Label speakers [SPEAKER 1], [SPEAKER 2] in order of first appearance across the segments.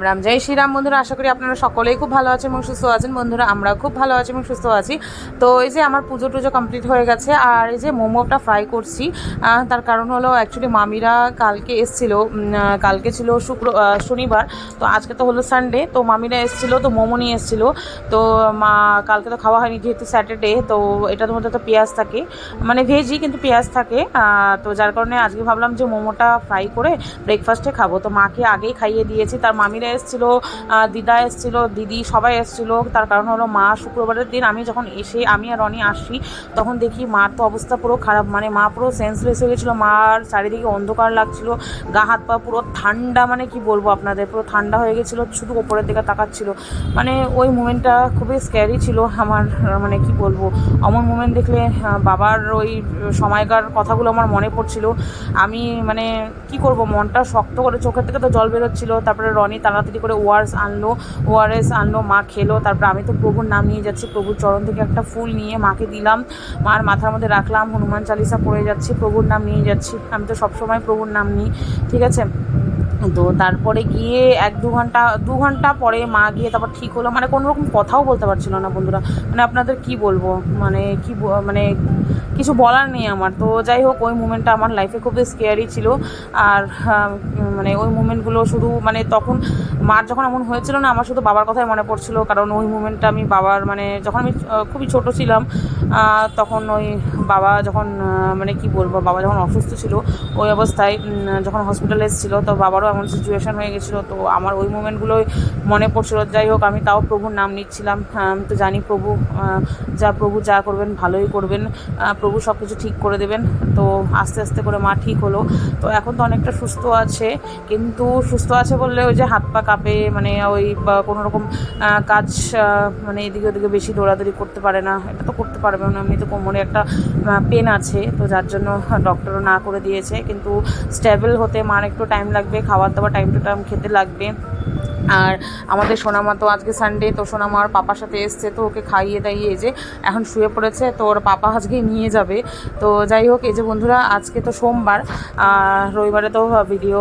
[SPEAKER 1] রাম জয় শ্রীরাম। বন্ধুরা, আশা করি আপনারা সকলেই খুব ভালো আছেন এবং সুস্থ আছেন। বন্ধুরা, আমরা খুব ভালো আছি এবং সুস্থ আছি। তো এই যে আমার পুজো টুজো কমপ্লিট হয়ে গেছে, আর এই যে মোমোটা ফ্রাই করছি। তার কারণ হলো অ্যাকচুয়ালি মামিরা কালকে এসেছিল, কালকে ছিল শনিবার, তো আজকে তো হলো সানডে। তো মামিরা এসেছিল, তো মোমো নিয়ে এসেছিল। তো মা কালকে তো খাওয়া হয়নি যেহেতু স্যাটারডে, তো এটার মধ্যে তো পেঁয়াজ থাকে, মানে ভেজই কিন্তু পেঁয়াজ থাকে। তো যার কারণে আজকে ভাবলাম যে মোমোটা ফ্রাই করে ব্রেকফাস্টে খাবো। তো মাকে আগেই খাইয়ে দিয়েছি। তার মামিরা এসেছিলো, দিদা এসেছিলো, দিদি সবাই এসেছিলো। তার কারণ হলো মা শুক্রবারের দিন আমি যখন আমি আর রনি আসি, তখন দেখি মার তো অবস্থা পুরো খারাপ, মানে মা পুরো সেন্সলেস হয়ে গেছিলো। মার চারিদিকে অন্ধকার লাগছিলো, গা হাত পা পুরো ঠান্ডা, মানে কি বলবো আপনাদের, পুরো ঠান্ডা হয়ে গেছিলো, শুধু ওপরের দিকে তাকাচ্ছিলো। মানে ওই মুমেন্টটা খুবই স্ক্যারি ছিল আমার, মানে কি বলবো, অমন মুমেন্ট দেখলে বাবার ওই সময়কার কথাগুলো আমার মনে পড়ছিল। আমি মানে কি করব, মনটা শক্ত করে, চোখের থেকে তো জল বেরোচ্ছিলো। তারপরে রনি তাড়াতাড়ি করে ওআরএস আনলো, মা খেলো। তারপরে আমি তো প্রভুর নাম নিয়ে যাচ্ছি, প্রভুর চরণ থেকে একটা ফুল নিয়ে মাকে দিলাম, মার মাথার মধ্যে রাখলাম, হনুমান চালিসা পড়ে যাচ্ছি, প্রভুর নাম নিয়ে যাচ্ছি। আমি তো সবসময় প্রভুর নাম নিই, ঠিক আছে। তো তারপরে গিয়ে দু ঘন্টা পরে মা গিয়ে তারপর ঠিক হলো। মানে কোনো রকম কথাও বলতে পারছিল না বন্ধুরা, মানে আপনাদের কি বলবো, মানে কিছু বলার নেই আমার। তো যাই হোক, ওই মুমেন্টটা আমার লাইফে খুবই স্কেয়ারি ছিল। আর মানে ওই মুমেন্টগুলো শুধু, মানে তখন মার যখন এমন হয়েছিল না, আমার শুধু বাবার কথাই মনে পড়ছিল। কারণ ওই মুমেন্টটা আমি বাবার, মানে যখন আমি খুবই ছোট ছিলাম, তখন ওই বাবা যখন, মানে কি বলবো, বাবা যখন অসুস্থ ছিল, ওই অবস্থায় যখন হসপিটালে এসেছিলো, তো বাবারও এমন সিচুয়েশান হয়ে গেছিলো। তো আমার ওই মুমেন্টগুলোই মনে পড়ছিল। যাই হোক, আমি তাও প্রভুর নাম নিচ্ছিলাম। তো জানি প্রভু যা করবেন ভালোই করবেন, প্রভু সব কিছু ঠিক করে দেবেন। তো আস্তে আস্তে করে মা ঠিক হলো। তো এখন তো অনেকটা সুস্থ আছে, কিন্তু সুস্থ আছে বললে ওই যে হাত পা কাঁপে, মানে ওই কোনো রকম কাজ, মানে এদিকে ওদিকে বেশি দৌড়াদৌড়ি করতে পারে না। এটা তো করতে পারবে না, এমনি তো কোমরে একটা পেন আছে, তো যার জন্য ডক্টরও না করে দিয়েছে। কিন্তু স্টেবল হতে মার একটু টাইম লাগবে, খাবার দাবার টাইম টু টাইম খেতে লাগবে। আর আমাদের সোনামা তো আজকে সানডে, তো সোনামা আর পাপার সাথে এসছে, তো ওকে খাইয়ে দাইয়ে এই যে এখন শুয়ে পড়েছে। তো ওর পাপা আজকে নিয়ে যাবে। তো যাই হোক, এই যে বন্ধুরা, আজকে তো সোমবার, রবিবারে তো ভিডিও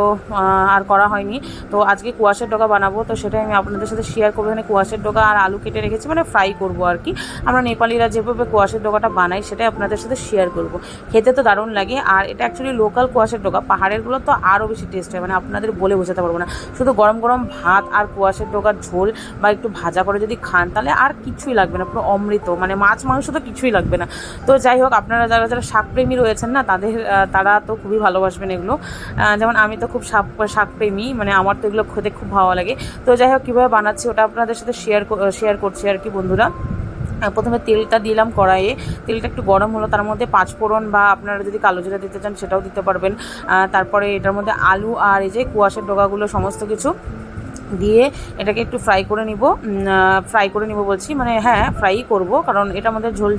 [SPEAKER 1] আর করা হয়নি। তো আজকে কুয়াশের ডোকা বানাবো, তো সেটাই আমি আপনাদের সাথে শেয়ার করবো। এখানে কুয়াশের ডোকা আর আলু কেটে রেখেছি, মানে ফ্রাই করবো আর কি। আমরা নেপালিরা যেভাবে কুয়াশের ডোকাটা বানাই, সেটাই আপনাদের সাথে শেয়ার করবো। খেতে তো দারুণ লাগে। আর এটা অ্যাকচুয়ালি লোকাল কুয়াশের ডোকা, পাহাড়েরগুলো তো আরও বেশি টেস্ট হয়, মানে আপনাদের বলে বোঝাতে পারবো না। শুধু গরম গরম ভাত আর কুয়াশের ডোকার ঝোল বা একটু ভাজা করে যদি খান, তাহলে আর কিছুই লাগবে না, পুরো অমৃত, মানে মাছ মাংস তো কিছুই লাগবে না। তো যাই হোক, আপনারা যারা যারা শাকপ্রেমী রয়েছেন না, তারা তো খুবই ভালোবাসবেন এগুলো। যেমন আমি তো খুব শাকপ্রেমী, মানে আমার তো এগুলো খেতে খুব ভালো লাগে। তো যাই হোক, কীভাবে বানাচ্ছি ওটা আপনাদের সাথে শেয়ার করছি আর কি বন্ধুরা। প্রথমে তেলটা দিলাম কড়াইয়ে, তেলটা একটু গরম হলো, তার মধ্যে পাঁচফোড়ন বা আপনারা যদি কালো জিরা দিতে চান সেটাও দিতে পারবেন। তারপরে এটার মধ্যে আলু আর এই যে কুয়াশের ডগাগুলো সমস্ত কিছু দিয়ে এটাকে একটু ফ্রাই করে নিব বলছি, মানে হ্যাঁ, ফ্রাই করব, কারণ এটার মধ্যে ঝোল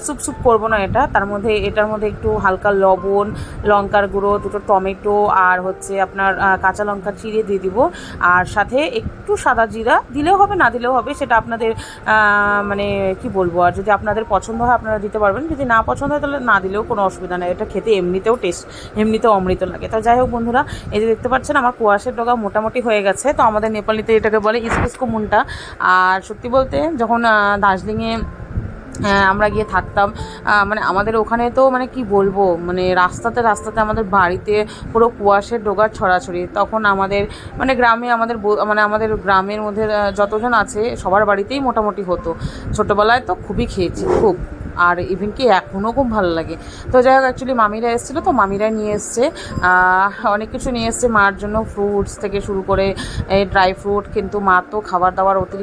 [SPEAKER 1] স্যুপ করবো না এটা। এটার মধ্যে একটু হালকা লবণ, লঙ্কার গুঁড়ো, দুটো টমেটো আর হচ্ছে আপনার কাঁচা লঙ্কা চিড়ে দিয়ে দিব। আর সাথে একটু সাদা জিরা দিলেও হবে, না দিলেও হবে, সেটা আপনাদের মানে কি বলবো। আর যদি আপনাদের পছন্দ হয় আপনারা দিতে পারবেন, যদি না পছন্দ হয় তাহলে না দিলেও কোনো অসুবিধা নেই। এটা খেতে এমনিতেও অমৃত লাগে। তো যাই হোক বন্ধুরা, এই যে দেখতে পাচ্ছেন আমার কুয়াশের ডগা মোটামুটি হয়ে গেছে। তো আমাদের নেপালিতে এটাকে বলে ইস্কুসকো মুন্টা। আর সত্যি বলতে, যখন দার্জিলিংয়ে আমরা গিয়ে থাকতাম, মানে আমাদের ওখানে তো, মানে কি বলবো, মানে রাস্তাতে আমাদের বাড়িতে পুরো কুয়াশের ডোগার ছড়াছড়ি। তখন আমাদের মানে গ্রামে আমাদের গ্রামের মধ্যে যতজন আছে সবার বাড়িতেই মোটামুটি হতো। ছোটোবেলায় তো খুবই খেয়েছি, খুব। আর ইভেন কি এখনও খুব ভালো লাগে। তো যাই হোক, অ্যাকচুয়ালি মামিরা এসেছিলো, তো মামিরা নিয়ে এসছে অনেক কিছু নিয়ে এসছে মার জন্য, ফ্রুটস থেকে শুরু করে ড্রাই ফ্রুট। কিন্তু মা তো খাবার দাবার অতিরিক্ত